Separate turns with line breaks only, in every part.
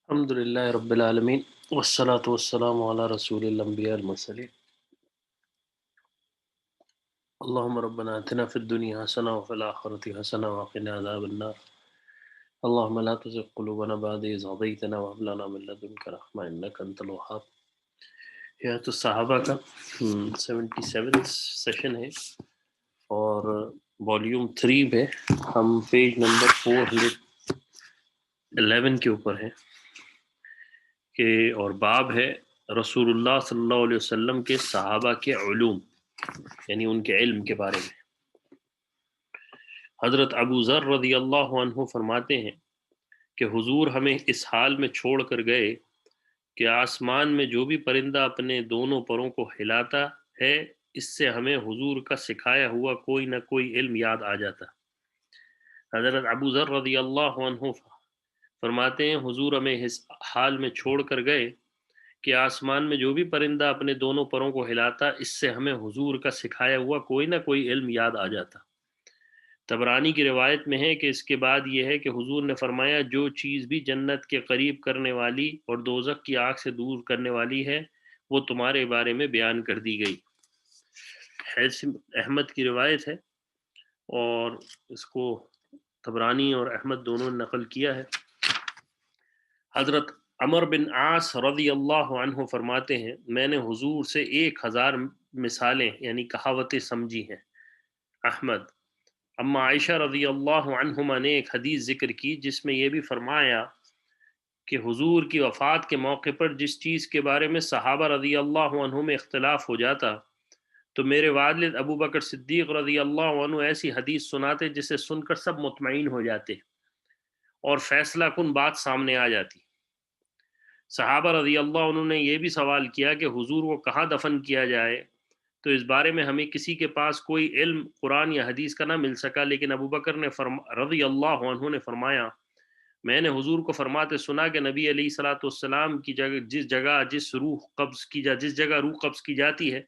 الحمد لله رب العالمين والصلاة والسلام على رسول الأنبياء المرسلين اللهم ربنا آتنا في الدنيا حسنة وفي الآخرة حسنة وقنا عذاب النار اللهم لا تزغ قلوبنا بعد إذ هديتنا وهب لنا من لدنك رحمة إنك أنت الوهاب. یہ تو صحابہ کا 77 سیشن ہے اور والیوم 3 میں ہم پیج نمبر 411 کے اوپر ہیں کہ اور باب ہے رسول اللہ صلی اللہ علیہ وسلم کے صحابہ کے علوم، یعنی ان کے علم کے بارے میں۔ حضرت ابو ذر رضی اللہ عنہ فرماتے ہیں کہ حضور ہمیں اس حال میں چھوڑ کر گئے کہ آسمان میں جو بھی پرندہ اپنے دونوں پروں کو ہلاتا ہے اس سے ہمیں حضور کا سکھایا ہوا کوئی نہ کوئی علم یاد آ جاتا۔ حضرت ابو ذر رضی اللہ عنہ فرماتے ہیں حضور ہمیں اس حال میں چھوڑ کر گئے کہ آسمان میں جو بھی پرندہ اپنے دونوں پروں کو ہلاتا اس سے ہمیں حضور کا سکھایا ہوا کوئی نہ کوئی علم یاد آ جاتا۔ طبرانی کی روایت میں ہے کہ اس کے بعد یہ ہے کہ حضور نے فرمایا جو چیز بھی جنت کے قریب کرنے والی اور دوزخ کی آگ سے دور کرنے والی ہے وہ تمہارے بارے میں بیان کر دی گئی۔ احمد کی روایت ہے اور اس کو طبرانی اور احمد دونوں نے نقل کیا ہے۔ حضرت عمر بن عاص رضی اللہ عنہ فرماتے ہیں میں نے حضور سے 1000 مثالیں یعنی کہاوتیں سمجھی ہیں۔ احمد اما عائشہ رضی اللہ عنہما نے ایک حدیث ذکر کی جس میں یہ بھی فرمایا کہ حضور کی وفات کے موقع پر جس چیز کے بارے میں صحابہ رضی اللہ عنہ میں اختلاف ہو جاتا تو میرے والد ابو بکر صدیق رضی اللہ عنہ ایسی حدیث سناتے جسے سن کر سب مطمئن ہو جاتے اور فیصلہ کن بات سامنے آ جاتی۔ صحابہ رضی اللہ عنہ نے یہ بھی سوال کیا کہ حضور کو کہاں دفن کیا جائے تو اس بارے میں ہمیں کسی کے پاس کوئی علم قرآن یا حدیث کا نہ مل سکا، لیکن ابو بکر نے رضی اللہ عنہ نے فرمایا میں نے حضور کو فرماتے سنا کہ نبی علیہ الصلوۃ والسلام کی جگہ جس روح قبض کی جاتی ہے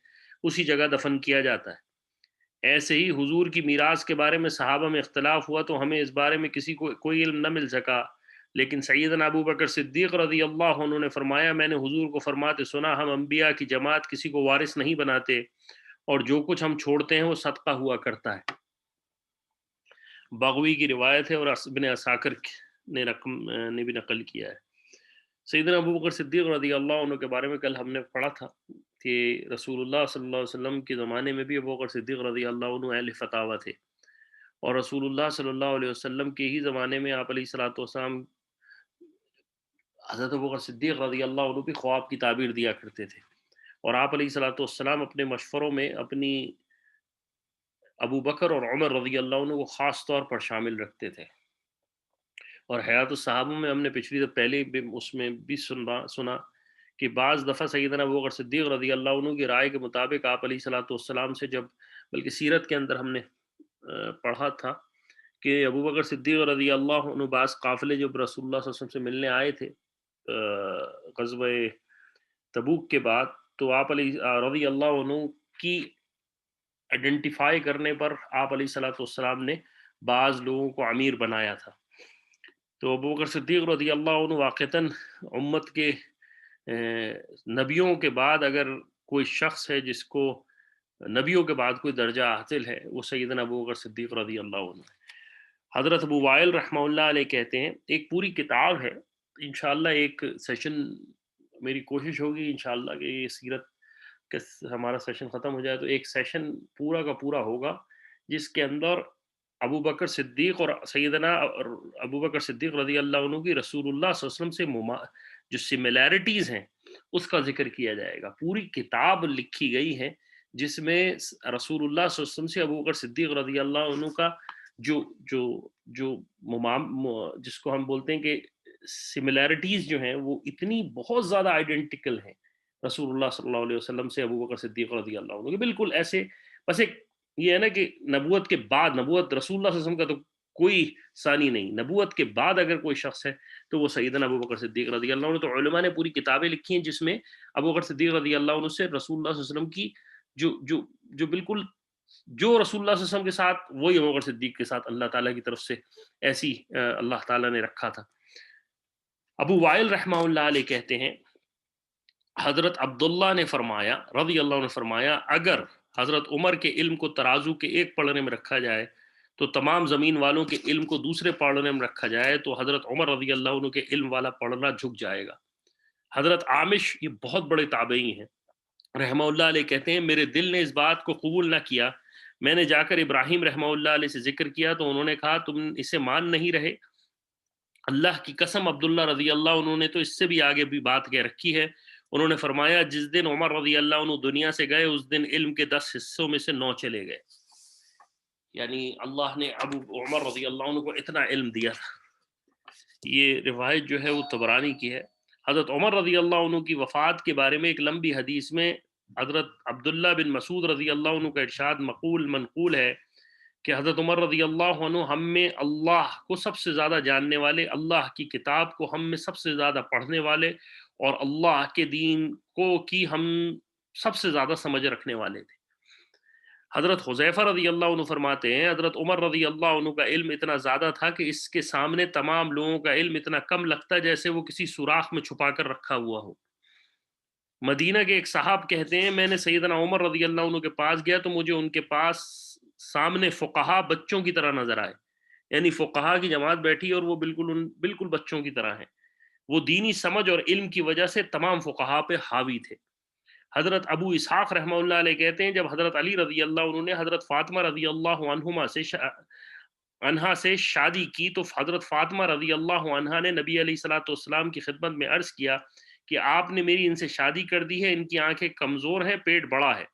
اسی جگہ دفن کیا جاتا ہے۔ ایسے ہی حضور کی میراث کے بارے میں صحابہ میں اختلاف ہوا تو ہمیں اس بارے میں کسی کو کوئی علم نہ مل سکا، لیکن سیدنا ابو بکر صدیق رضی اللہ عنہ نے فرمایا میں نے حضور کو فرماتے سنا ہم انبیاء کی جماعت کسی کو وارث نہیں بناتے اور جو کچھ ہم چھوڑتے ہیں وہ صدقہ ہوا کرتا ہے۔ بغوی کی روایت ہے اور ابن عساکر نے بھی نقل کیا ہے۔ سیدنا ابو بکر صدیق رضی اللہ عنہ کے بارے میں کل ہم نے پڑھا تھا کہ رسول اللہ صلی اللہ علیہ وسلم کے زمانے میں بھی ابو بکر صدیق رضی اللہ عنہ اہل فتاوی تھے، اور رسول اللہ صلی اللہ علیہ وسلم کے ہی زمانے میں آپ علیہ الصلوۃ والسلام حضرت ابو بکر صدیق رضی اللہ عنہ بھی خواب کی تعبیر دیا کرتے تھے، اور آپ علیہ الصلوۃ والسلام اپنے مشوروں میں اپنی ابو بکر اور عمر رضی اللہ عنہ کو خاص طور پر شامل رکھتے تھے۔ اور حیات الصحابہ میں ہم نے پچھلی پہلے بھی اس میں بھی سنا کہ بعض دفعہ سیدنا ابو بکر صدیق رضی اللہ عنہ کی رائے کے مطابق آپ علیہ الصلوۃ والسلام سے جب بلکہ سیرت کے اندر ہم نے پڑھا تھا کہ ابو بکر صدیق رضی اللہ عنہ بعض قافلے جب رسول اللہ صلی اللہ علیہ وسلم سے ملنے آئے تھے غزوہ تبوک کے بعد تو آپ علیہ رضی اللہ عنہ کی آئیڈینٹیفائی کرنے پر آپ علیہ الصلوۃ والسلام نے بعض لوگوں کو امیر بنایا تھا۔ تو ابو بکر صدیق رضی اللہ عنہ واقعتاً امت کے نبیوں کے بعد اگر کوئی شخص ہے جس کو نبیوں کے بعد کوئی درجہ حاصل ہے وہ سیدنا ابو بکر صدیق رضی اللہ عنہ ہے۔ حضرت ابو وائل رحمہ اللہ علیہ کہتے ہیں ایک پوری کتاب ہے، انشاءاللہ ایک سیشن میری کوشش ہوگی انشاءاللہ کہ یہ سیرت کا ہمارا سیشن ختم ہو جائے تو ایک سیشن پورا کا پورا ہوگا جس کے اندر ابو بکر صدیق اور سیدنا ابو بکر صدیق رضی اللہ عنہ کی رسول اللہ صلی اللہ علیہ وسلم سے جو سملیرٹیز ہیں اس کا ذکر کیا جائے گا۔ پوری کتاب لکھی گئی ہے جس میں رسول اللہ صلی اللہ علیہ وسلم سے ابو بکر صدیق رضی اللہ عنہ کا جس کو ہم بولتے ہیں کہ سملیرٹیز جو ہیں وہ اتنی بہت زیادہ آئیڈینٹیکل ہیں رسول اللہ صلی اللہ علیہ وسلم سے ابو بکر صدیق رضی اللہ عنہ کے، بالکل ایسے بس ایک یہ ہے نا کہ نبوت کے بعد نبوت رسول اللہ صلی اللہ علیہ وسلم کا تو کوئی ثانی نہیں، نبوت کے بعد اگر کوئی شخص ہے تو وہ سیدنا ابو بکر صدیق رضی اللہ عنہ۔ تو علماء نے پوری کتابیں لکھی ہیں جس میں ابو بکر صدیق رضی اللہ عنہ سے رسول اللہ صلی اللہ علیہ وسلم کی جو بالکل جو رسول اللہ صلی اللہ علیہ وسلم کے ساتھ وہی ابو بکر صدیق کے ساتھ اللہ تعالیٰ کی طرف سے ایسی اللہ تعالیٰ نے رکھا تھا۔ ابو वाइल रहमतुल्लाह अलैह कहते हैं हज़रत अब्दुल्ला ने फरमाया रज़ी अल्लाह ने फरमाया, अगर हज़रत उमर के इल्म को तराजू के एक पलड़े में रखा जाए तो तमाम ज़मीन वालों के इल्म को दूसरे पलड़े में रखा जाए तो हज़रत उमर रज़ी अल्लाह अन्हु के इल्म वाला पलड़ा झुक जाएगा। हज़रत आमिश, ये बहुत बड़े ताबई हैं, रहमतुल्लाह अलैह कहते हैं मेरे दिल ने इस बात को कबूल ना किया। मैंने जाकर इब्राहिम रहमतुल्लाह अलैह से जिक्र किया तो उन्होंने कहा तुम इसे मान नहीं रहे। अल्लाह की कसम अब्दुल्ला रज़ी अल्लाह उन्होंने तो इससे भी आगे भी बात कह रखी है। उन्होंने फरमाया जिस दिन उमर रज़ी अल्लाह अन्हु दुनिया से गए उस दिन इल्म के 10 हिस्सों में से 9 चले गए। यानी अल्लाह ने अबू उमर रज़ी अल्लाह अन्हु को इतना इल्म दिया था। ये रिवायत जो है वो तबरानी की है। हज़रत उमर रज़ी अल्लाह अन्हु की वफ़ात के बारे में एक लंबी हदीस में हज़रत अब्दुल्ला बिन मसूद रज़ी अल्लाह अन्हु का इरशाद मक़ूल मनक़ूल है कि हज़रत उमर रज़ी अल्लाह अन्हु हम में अल्लाह को सबसे ज़्यादा जानने वाले, अल्लाह की किताब को हम में सबसे ज़्यादा पढ़ने वाले और अल्लाह के दीन को की हम सबसे ज़्यादा समझ रखने वाले थे। हज़रत हुज़ैफ़ा रज़ी अल्लाह अन्हु फरमाते हैं हज़रत उमर रज़ी अल्लाह अन्हु का इल्म इतना ज़्यादा था कि इसके सामने तमाम लोगों का इल्म इतना कम लगता जैसे वो किसी सुराख में छुपा कर रखा हुआ हो। मदीना के एक साहब कहते हैं मैंने सैयदना उमर रज़ी अल्लाह अन्हु के पास गया तो मुझे उनके पास सामने फ़ुक़हा बच्चों की तरह नज़र आए। यानी फ़ुक़हा की जमात बैठी और वो बिल्कुल बच्चों की तरह हैं। वो दीनी समझ और इल्म की वजह से तमाम फ़ुक़हा पे हावी थे। हज़रत अबू इसहाक़ रहमतुल्लाह अलैह कहते हैं जब हज़रत अली रज़ी अल्लाह अन्हु ने हज़रत फ़ातिमा रज़ी अल्लाह अन्हा से शादी की तो हज़रत फ़ातिमा रज़ी अल्लाह अन्हा ने नबी अलैहिस्सलातु वस्सलाम की खिदमत में अर्ज़ किया कि आपने मेरी इनसे शादी कर दी है, इनकी आँखें कमज़ोर हैं, पेट बड़ा है,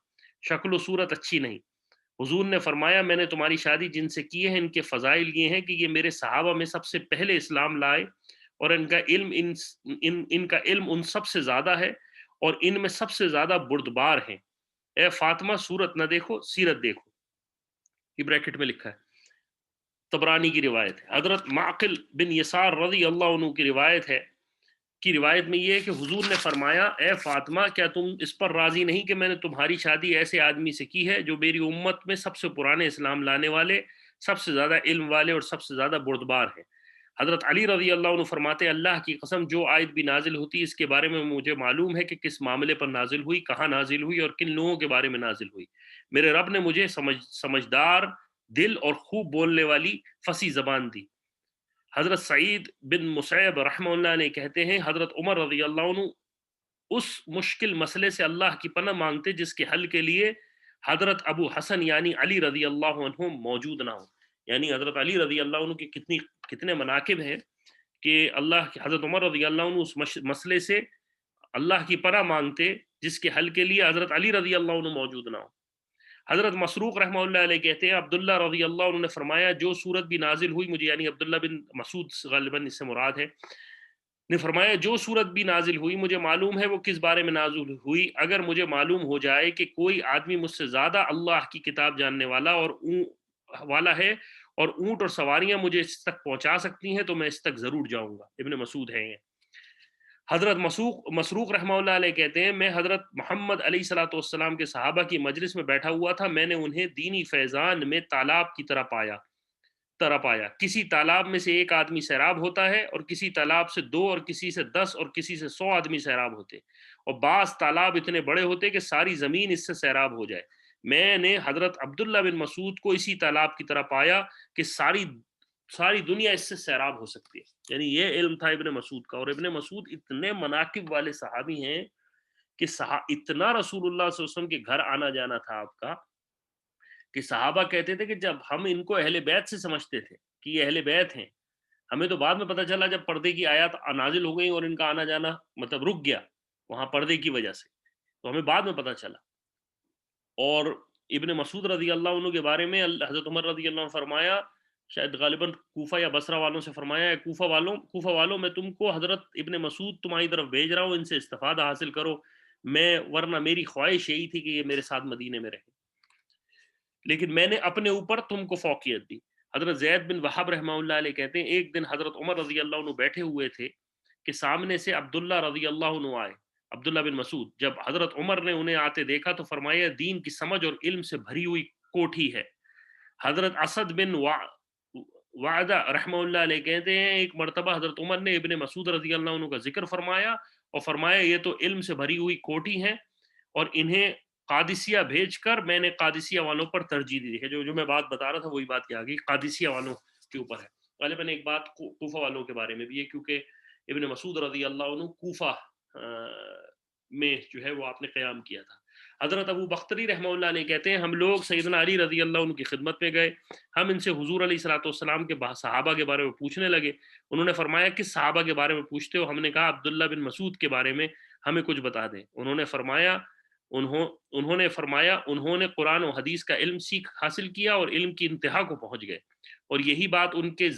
शक्ल सूरत अच्छी नहीं। हुज़ूर ने फरमाया मैंने तुम्हारी शादी जिनसे की है इनके फ़ज़ाइल ये हैं कि ये मेरे सहाबा में सबसे पहले इस्लाम लाए और इनका इल्म उन सबसे ज़्यादा है और इनमें सबसे ज़्यादा बुर्दबार हैं। ए फ़ातिमा सूरत न देखो, सीरत देखो। ये ब्रैकेट में लिखा है। तबरानी की रिवायत है। हज़रत माक़िल बिन यसार रज़ी अल्लाह अन्हु की रिवायत है की रिवायत में ये है कि हुजूर ने फरमाया ए फातिमा क्या तुम इस पर राजी नहीं कि मैंने तुम्हारी शादी ऐसे आदमी से की है जो मेरी उम्मत में सबसे पुराने इस्लाम लाने वाले, सबसे ज़्यादा इल्म वाले और सबसे ज़्यादा बुर्दबार हैं। हज़रत अली रज़ी अल्लाह अन्हु फरमाते अल्लाह की कसम जो आयत भी नाजिल होती इसके बारे में मुझे मालूम है कि किस मामले पर नाजिल हुई, कहाँ नाजिल हुई और किन लोगों के बारे में नाजिल हुई। मेरे रब ने मुझे समझदार दिल और खूब बोलने वाली फसी ज़बान दी। हज़रत सईद बिन मुसैब रहमतुल्लाह अलैह कहते हैं हज़रत उमर रज़ी अल्लाह अन्हु उस मुश्किल मसले से अल्लाह की पनाह मांगते जिसके हल के लिए हज़रत अबू हसन यानी अली रज़ी अल्लाह अन्हु मौजूद ना हो। यानी हज़रत अली रज़ी अल्लाह अन्हु के कितने मनाकिब हैं कि अल्लाह के हज़रत उमर रज़ी अल्लाह अन्हु उस मसले से अल्लाह की पनाह मांगते जिसके हल के लिए हज़रत अली रज़ी अल्लाह अन्हु मौजूद ना हो। हज़रत मसरूक रहमतुल्लाह अलैह कहते हैं अब्दुल्ला रज़ी अल्लाह अन्हु ने फरमाया जो सूरत भी नाजिल हुई मुझे यानी अब्दुल्ला बिन मसूद गालिबन इससे मुराद है ने फरमाया जो सूरत भी नाजिल हुई मुझे मालूम है वो किस बारे में नाजिल हुई। अगर मुझे मालूम हो जाए कि कोई आदमी मुझसे ज़्यादा अल्लाह की किताब जानने वाला है और ऊँट और सवारियाँ मुझे इस तक पहुँचा सकती हैं तो मैं इस तक ज़रूर जाऊँगा। इब्न मसूद हैं ये। हज़रत मसरूक रहमतुल्लाह अलैह कहते हैं मैं हज़रत मोहम्मद अलैहिस्सलातु वस्सलाम के सहाबा की मजलिस में बैठा हुआ था। मैंने उन्हें दीनी फैज़ान में तालाब की तरह पाया। किसी तालाब में से एक आदमी सैराब होता है और किसी तालाब से 2 और किसी से 10 और किसी से 100 आदमी सैराब होते और बाज़ तालाब इतने बड़े होते कि सारी ज़मीन इससे सैराब हो जाए। मैंने हज़रत अब्दुल्ला बिन मसूद को इसी तालाब की तरह पाया कि सारी सारी दुनिया इससे सैराब हो सकती है। यानी ये इल्म था इब्न मसूद का और इब्न मसूद इतने मनाकिब वाले सहाबी हैं कि इतना रसूलुल्लाह सल्लल्लाहु अलैहि वसल्लम के घर आना जाना था आपका कि सहाबा कहते थे कि जब हम इनको अहले बैत से समझते थे कि ये अहले बैत हैं, हमें तो बाद में पता चला जब पर्दे की आयत नाजिल हो गई और इनका आना जाना मतलब रुक गया वहां पर्दे की वजह से, तो हमें बाद में पता चला। और इब्न मसूद रज़ी अल्लाह अन्हु के बारे में हज़रत उमर रज़ी अल्लाह अन्हु फरमाया, शायद गालिबन कूफा या बसरा वालों से फरमाया है कूफा वालों मैं तुमको हज़रत इब्न मसूद तुम्हारी तरफ भेज रहा हूँ, इनसे इस्तिफ़ादा हासिल करो, मैं वरना मेरी ख्वाहिश यही थी कि ये मेरे साथ मदीने में रहे, लेकिन मैंने अपने ऊपर तुमको फ़ौक़ियत दी। हज़रत ज़ैद बिन वहाब रहमतुल्लाह अलैह कहते हैं एक दिन हज़रत उमर रज़ी अल्लाह अन्हु बैठे हुए थे कि सामने से अब्दुल्ला रज़ी अल्लाह अन्हु आए, अब्दुल्ला बिन मसूद। जब हज़रत उमर ने उन्हें आते देखा तो फरमाया दीन की समझ और इल्म से भरी हुई कोठी है। हज़रत असद बिन वादा रहमतुल्लाह अलैह कहते हैं एक मर्तबा हज़रत उमर ने इब्न मसूद रज़ी अल्लाह अन्हु का ज़िक्र फरमाया और फरमाया ये तो इल्म से भरी हुई कोठी हैं और इन्हें कादिसिया भेजकर मैंने कादिसिया वालों पर तरजीह दी है। जो जो मैं बात बता रहा था वही बात यहाँ आ गई, कादिसिया वालों के ऊपर है। ग़ालिबन एक बात कूफा वालों के बारे में भी है, क्योंकि इब्न मसूद रज़ी अल्लाह अन्हु कूफा में जो है वो आपने क़याम किया था। हज़रत अबू बख्तरी रहमतुल्लाह अलैह कहते हैं हम लोग सैयदना अली रज़ी अल्लाह अन्हु की खिदमत में गए। हम इनसे हुज़ूर अलैहिस्सलातु वस्सलाम के सहाबा के बारे में पूछने लगे। उन्होंने फरमाया किस सहाबा के बारे में पूछते हो? हमने कहा अब्दुल्ला बिन मसूद के बारे में हमें कुछ बता दें। उन्होंने फरमाया उन्होंने कुरान और हदीस का इल्म सीख हासिल किया और इल्म की इंतहा को पहुंच गए और यही बात उनके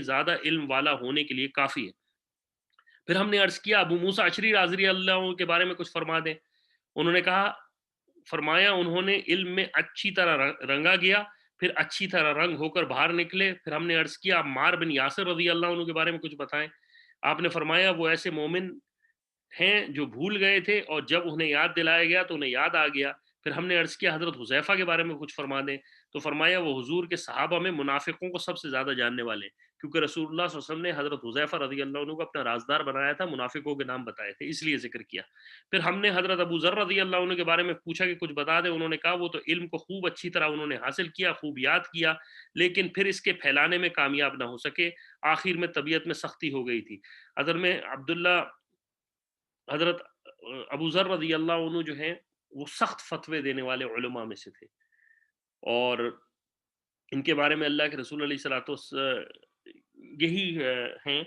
ज़्यादा इल्म वाला होने के लिए काफ़ी है। फिर हमने अर्ज़ किया अबू मूसा अशरी रज़ी अल्लाह अन्हु के बारे में कुछ फरमा दें। उन्होंने कहा फरमाया उन्होंने इल्म में अच्छी तरह रंगा गया, फिर अच्छी तरह रंग होकर बाहर निकले। फिर हमने अर्ज़ किया अम्मार बिन यासिर रज़ी अल्लाह अन्हु के बारे में कुछ बताएं। आपने फरमाया वो ऐसे मोमिन हैं जो भूल गए थे और जब उन्हें याद दिलाया गया तो उन्हें याद आ गया। फिर हमने अर्ज़ किया हज़रत हुज़ैफ़ा के बारे में कुछ फरमा दें। तो फरमाया वो हुज़ूर के सहाबा में मुनाफ़िकों को सबसे ज़्यादा जानने वाले हैं, क्योंकि रसूलुल्लाह सल्लल्लाहु अलैहि वसल्लम ने हज़रत हुज़ैफ़ा रज़ी अल्लाह अन्हु को अपना राज़दार बनाया था, मुनाफ़िकों के नाम बताए थे, इसलिए ज़िक्र किया। फिर हमने हज़रत अबू ज़र रज़ी अल्लाह अन्हु के बारे में पूछा कि कुछ बता दें। उन्होंने कहा वो तो इल्म को खूब अच्छी तरह उन्होंने हासिल किया, खूब याद किया, लेकिन फिर इसके फैलाने में कामयाब ना हो सके। आखिर में तबीयत में सख्ती हो गई थी। हज़रत अबू ज़र रज़ी अल्लाह अन्हु जो हैं वो सख्त फतवे देने वाले उलमा में से थे और इनके बारे में अल्लाह के रसूल यही हैं।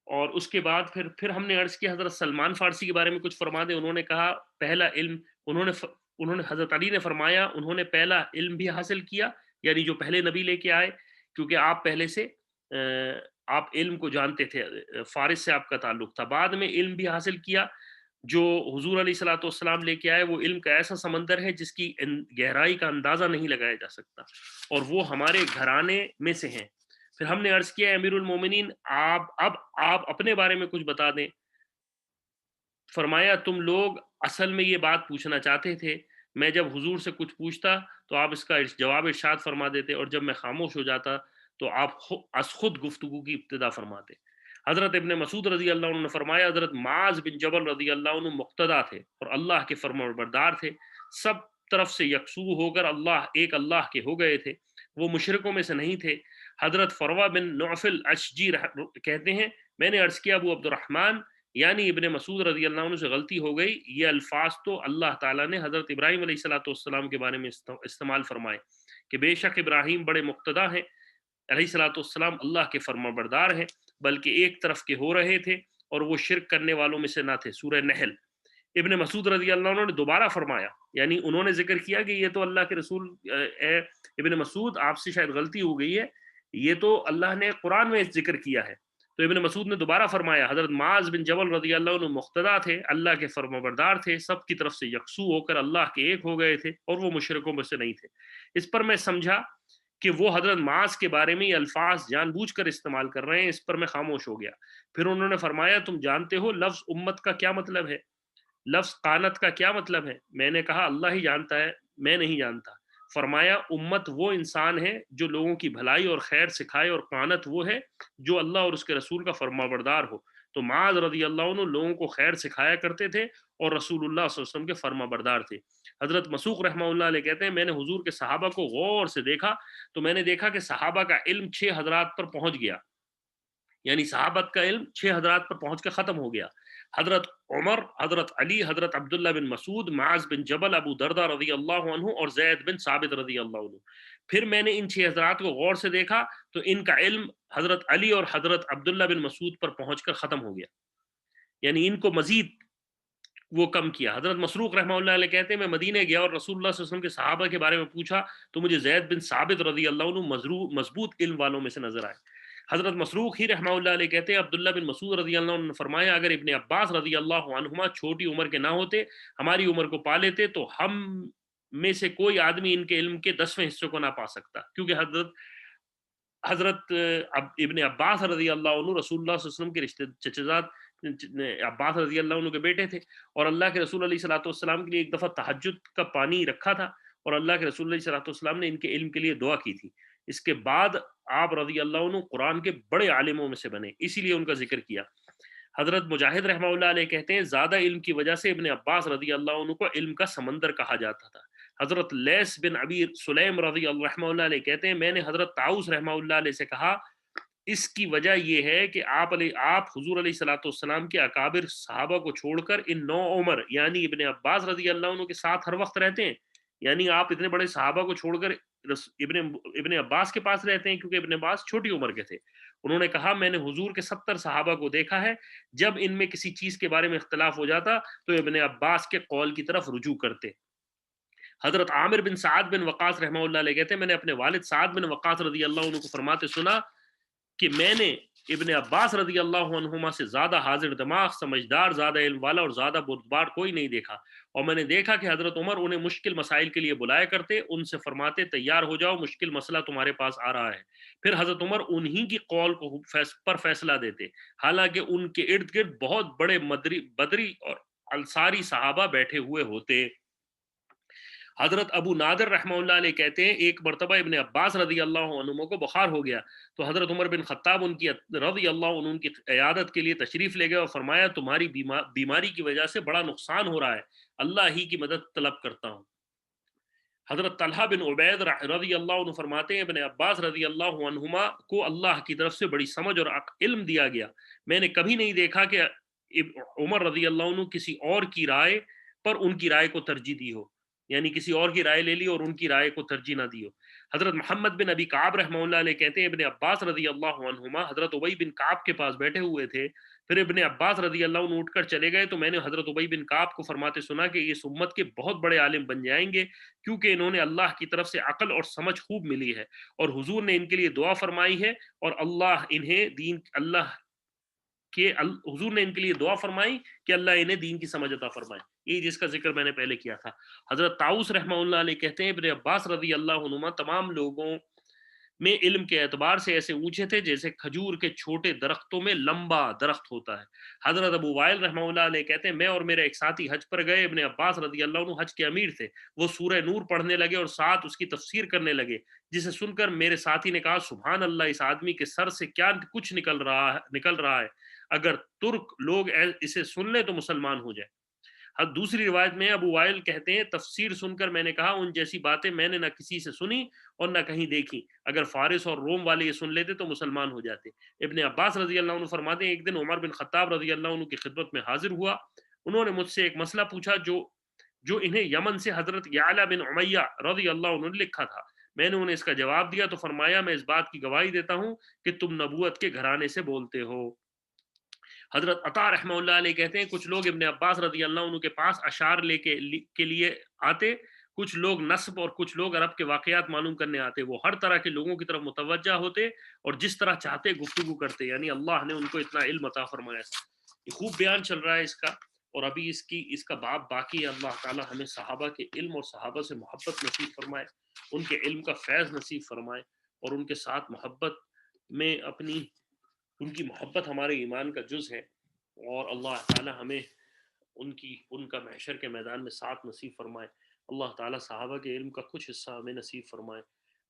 और उसके बाद फिर हमने अर्ज़ किया हज़रत सलमान फ़ारसी के बारे में कुछ फरमा दें। उन्होंने कहा पहला इल्म उन्होंने हज़रत अली ने फरमाया उन्होंने पहला इल्म भी हासिल किया, यानी जो पहले नबी लेके आए, क्योंकि आप पहले से आप इल्म को जानते थे, फ़ारिस से आपका ताल्लुक़ था। बाद में इल्म भी हासिल किया जो हुज़ूर अलैहिस्सलातु वस्सलाम लेके आए। वो इल्म का ऐसा समंदर है जिसकी गहराई का अंदाज़ा नहीं लगाया जा सकता और वो हमारे घराने में से हैं। फिर हमने अर्ज़ किया अमीरुल मोमिनीन आप अपने बारे में कुछ बता दें। फरमाया तुम लोग असल में ये बात पूछना चाहते थे। मैं जब हुज़ूर से कुछ पूछता तो आप इसका जवाब इरशाद फरमा देते और जब मैं खामोश हो जाता तो आप खुद गुफ्तगू की इब्तिदा फरमाते। हज़रत इब्न मसूद रज़ी अल्लाह अन्हु ने फरमाया हज़रत माज़ बिन जबल रज़ी अल्लाह अन्हु मुक़्तदा थे और अल्लाह के फरमाबरदार थे। सब तरफ से यकसू होकर अल्लाह के हो गए थे। वो मुशरिकों में से नहीं थे। हज़रत फ़रवा बिन नौफ़ल अशजी कहते हैं मैंने अर्ज़ किया अबू अब्दुर्रहमान यानी इब्न मसूद रज़ी अल्लाह अन्हु से गलती हो गई। ये अल्फ़ाज़ तो अल्लाह ताला ने हज़रत इब्राहीम अलैहिस्सलातु वस्सलाम के बारे में इस्तेमाल फरमाए कि बेशक इब्राहीम बड़े मुक़्तदा हैं अलैहिस्सलातु वस्सलाम अल्लाह के फरमाबरदार हैं, बल्कि एक तरफ के हो रहे थे और वो शिर्क करने वालों में से ना थे। सूरह नहल। इब्न मसूद रज़ी अल्लाह अन्हु ने दोबारा फरमाया, यानी उन्होंने ज़िक्र किया कि ये तो अल्लाह के रसूल इब्न मसूद आपसे शायद गलती हो गई है, ये तो अल्लाह ने कुरान में ज़िक्र किया है। तो इब्न मसूद ने दोबारा फरमाया हज़रत माज़ बिन जबल रज़ी अल्लाह अन्हु मुक़्तदा थे, अल्लाह के फरमाबरदार थे, सब की तरफ से यकसू होकर अल्लाह के एक हो गए थे और वो मुशरिकों में से नहीं थे। इस पर मैं समझा कि वो हज़रत माज़ के बारे में ये अल्फ़ाज़ जानबूझकर इस्तेमाल कर रहे हैं। इस पर मैं खामोश हो गया। फिर उन्होंने फरमाया तुम जानते हो लफ्ज़ उम्मत का क्या मतलब है? लफ्ज़ कानत का क्या मतलब है? मैंने कहा अल्लाह ही जानता है, मैं नहीं जानता। फरमाया उम्मत वो इंसान है जो लोगों की भलाई और खैर सिखाए और कानत वो है जो अल्लाह और उसके रसूल का फरमाबरदार हो। तो माज़ रज़ी अल्लाह अन्हु लोगों को खैर सिखाया करते थे और रसूलुल्लाह सल्लल्लाहु अलैहि वसल्लम के फरमाबरदार थे। हज़रत मसूक रहमतुल्लाह अलैह कहते हैं मैंने हुज़ूर के सहाबा को गौर से देखा तो मैंने देखा कि सहाबा का इल्म 6 हज़रात पर पहुँच गया, यानी सहाबत का इल्म 6 हज़रात पर पहुँच के ख़त्म हो गया। हज़रत उमर, हज़रत अली, हज़रत अब्दुल्ला बिन मसूद, माज़ बिन जबल, अबू दरदा रज़ी अल्लाह अन्हु और ज़ैद बिन साबित रज़ी अल्लाह अन्हु। फिर मैंने इन 6 हज़रात को गौर से देखा तो इनका इल्म हज़रत अली और हज़रत अब्दुल्ला बिन मसूद पर पहुँचकर ख़त्म हो गया, यानी इनको मज़ीद वो कम किया। हज़रत मसरूक रहमतुल्लाह अलैह कहते हैं मैं मदीने गया और रसूलुल्लाह सल्लल्लाहु अलैहि वसल्लम के सहाबा के बारे में पूछा तो मुझे ज़ैद बिन साबित रज़ी अल्लाह अन्हु मज़बूत इल्म वालों में से नज़र आए। हज़रत मसरूक ही रहमतुल्लाह अलैह कहते हैं अब्दुल्ला बिन मसूद रज़ी अल्लाह अन्हु ने फरमाया अगर इब्न अब्बास रज़ी अल्लाह अन्हुमा छोटी उम्र के ना होते, हमारी उम्र को पा लेते तो हम में से कोई आदमी इनके इल्म के 10वें हिस्से को ना पा सकता, क्योंकि हज़रत हज़रत इब्न अब्बास रज़ी अल्लाह अन्हु रसूलुल्लाह सल्लल्लाहु अलैहि वसल्लम के रिश्ते चचेज़ाद अब्बास रज़ी अल्लाह अन्हु के बेटे थे और अल्लाह के रसूल अलैहिस्सलातु वस्सलाम के लिए एक दफ़ा तहज्जुद का पानी रखा था और अल्लाह के रसूल अलैहिस्सलातु वस्सलाम ने इनके इल्म के लिए दुआ की थी। اس کے بعد آپ رضی اللہ عنہ قرآن کے بڑے عالموں میں سے بنے، اسی لیے ان کا ذکر کیا۔ حضرت مجاہد رحمہ اللہ علیہ کہتے ہیں زیادہ علم کی وجہ سے ابن عباس رضی اللہ عنہ کو علم کا سمندر کہا جاتا تھا۔ حضرت لیث بن ابی سلیم رضی اللہ رحمہ اللہ علیہ کہتے ہیں میں نے حضرت طاؤس رحمہ اللہ علیہ سے کہا اس کی وجہ یہ ہے کہ آپ حضور علیہ الصلوۃ والسلام کے اکابر صحابہ کو چھوڑ کر ان نو عمر یعنی ابن عباس رضی اللہ عنہ کے ساتھ ہر وقت رہتے ہیں، یعنی آپ اتنے بڑے صحابہ کو چھوڑ کر ابن عباس کے پاس رہتے ہیں کیونکہ ابن عباس چھوٹی عمر کے تھے۔ انہوں نے کہا میں نے حضور کے 70 صحابہ کو دیکھا ہے، جب ان میں کسی چیز کے بارے میں اختلاف ہو جاتا تو ابن عباس کے قول کی طرف رجوع کرتے۔ حضرت عامر بن سعد بن وقاص رحمہ اللہ علیہ کہتے ہیں میں نے اپنے والد سعد بن وقاص رضی اللہ عنہ کو فرماتے سنا کہ میں نے ابن عباس رضی اللہ عنہما سے زیادہ حاضر دماغ، سمجھدار، زیادہ علم والا اور زیادہ بردبار کوئی نہیں دیکھا، اور میں نے دیکھا کہ حضرت عمر انہیں مشکل مسائل کے لیے بلایا کرتے، ان سے فرماتے تیار ہو جاؤ مشکل مسئلہ تمہارے پاس آ رہا ہے، پھر حضرت عمر انہی کی قول کو پر فیصلہ دیتے، حالانکہ ان کے ارد گرد بہت بڑے بدری اور انصاری صحابہ بیٹھے ہوئے ہوتے۔ حضرت ابو نادر رحمہ اللہ علیہ کہتے ہیں ایک مرتبہ ابن عباس رضی اللہ عنہ کو بخار ہو گیا تو حضرت عمر بن خطاب ان کی رضی اللہ عنہ کی عیادت کے لیے تشریف لے گئے اور فرمایا تمہاری بیماری کی وجہ سے بڑا نقصان ہو رہا ہے، اللہ ہی کی مدد طلب کرتا ہوں۔ حضرت طلحہ بن عبید رضی اللہ عنہ فرماتے ہیں ابن عباس رضی اللہ عنہما کو اللہ کی طرف سے بڑی سمجھ اور علم دیا گیا، میں نے کبھی نہیں دیکھا کہ عمر رضی اللہ عنہ کسی اور کی رائے پر ان کی رائے کو ترجیح دی ہو، یعنی کسی اور کی رائے لے لی اور ان کی رائے کو ترجیح نہ دی ہو۔ حضرت محمد بن ابی کعب رحمہ اللہ علیہ کہتے ہیں ابن عباس رضی اللہ عنہما حضرت ابی بن کعب کے پاس بیٹھے ہوئے تھے، پھر ابن عباس رضی اللہ عنہ اٹھ کر چلے گئے تو میں نے حضرت ابی بن کعب کو فرماتے سنا کہ اس امت کے بہت بڑے عالم بن جائیں گے کیونکہ انہوں نے اللہ کی طرف سے عقل اور سمجھ خوب ملی ہے، اور حضور نے ان کے لیے دعا فرمائی ہے، اور حضور نے ان کے لیے دعا فرمائی کہ اللہ انہیں دین کی سمجھ عطا فرمائے، یہ جس کا ذکر میں نے پہلے کیا تھا۔ حضرت طاؤس رحمہ اللہ علیہ کہتے ہیں ابن عباس رضی اللہ عنہما تمام لوگوں میں علم کے اعتبار سے ایسے اونچے تھے جیسے کھجور کے چھوٹے درختوں میں لمبا درخت ہوتا ہے۔ حضرت ابو وائل رحمہ اللہ علیہ کہتے ہیں میں اور میرے ایک ساتھی حج پر گئے، ابن عباس رضی اللہ عنہ حج کے امیر تھے، وہ سورہ نور پڑھنے لگے اور ساتھ اس کی تفسیر کرنے لگے، جسے سن کر میرے ساتھی نے کہا سبحان اللہ، اس آدمی کے سر سے کیا کچھ نکل رہا ہے، اگر ترک لوگ اسے سن لیں تو مسلمان ہو جائے۔ دوسری روایت میں ابو وائل کہتے ہیں تفسیر سن کر میں نے کہا ان جیسی باتیں میں نے نہ کسی سے سنی اور نہ کہیں دیکھی، اگر فارس اور روم والے یہ سن لیتے تو مسلمان ہو جاتے۔ ابن عباس رضی اللہ عنہ فرماتے ہیں ایک دن عمر بن خطاب رضی اللہ عنہ کی خدمت میں حاضر ہوا، انہوں نے مجھ سے ایک مسئلہ پوچھا جو انہیں یمن سے حضرت یعلا بن امیہ رضی اللہ عنہ نے لکھا تھا، میں نے انہیں اس کا جواب دیا تو فرمایا میں اس بات کی گواہی دیتا ہوں کہ تم نبوت کے گھرانے سے بولتے ہو۔ حضرت عطا رحمہ اللہ علیہ کہتے ہیں کچھ لوگ ابن عباس رضی اللہ عنہ کے پاس اشعار کے لیے آتے، کچھ لوگ نصب اور کچھ لوگ عرب کے واقعات معلوم کرنے آتے، وہ ہر طرح کے لوگوں کی طرف متوجہ ہوتے اور جس طرح چاہتے گفتگو کرتے، یعنی اللہ نے ان کو اتنا علم عطا فرمایا۔ یہ خوب بیان چل رہا ہے اس کا، اور ابھی اس کا باب باقی ہے۔ اللہ تعالی ہمیں صحابہ کے علم اور صحابہ سے محبت نصیب فرمائے، ان کے علم کا فیض نصیب فرمائے، اور ان کے ساتھ محبت میں ان کی محبت ہمارے ایمان کا جز ہے، اور اللہ تعالی ہمیں ان کا محشر کے میدان میں ساتھ نصیب فرمائے۔ اللہ تعالی صحابہ کے علم کا کچھ حصہ ہمیں نصیب فرمائے۔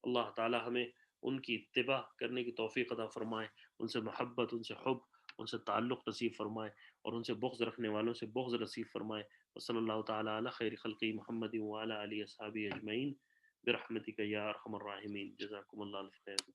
اللہ تعالی ہمیں ان کی اتباع کرنے کی توفیق عطا فرمائے، ان سے محبت، ان سے حب، ان سے تعلق نصیب فرمائے، اور ان سے بغض رکھنے والوں سے بغض نصیب فرمائے۔ وصلی اللہ تعالی علی خیر خلقی محمد وعلی آلہ اصحابہ اجمعین برحمتک یا ارحم الراحمین۔ جزاکم اللہ خیر۔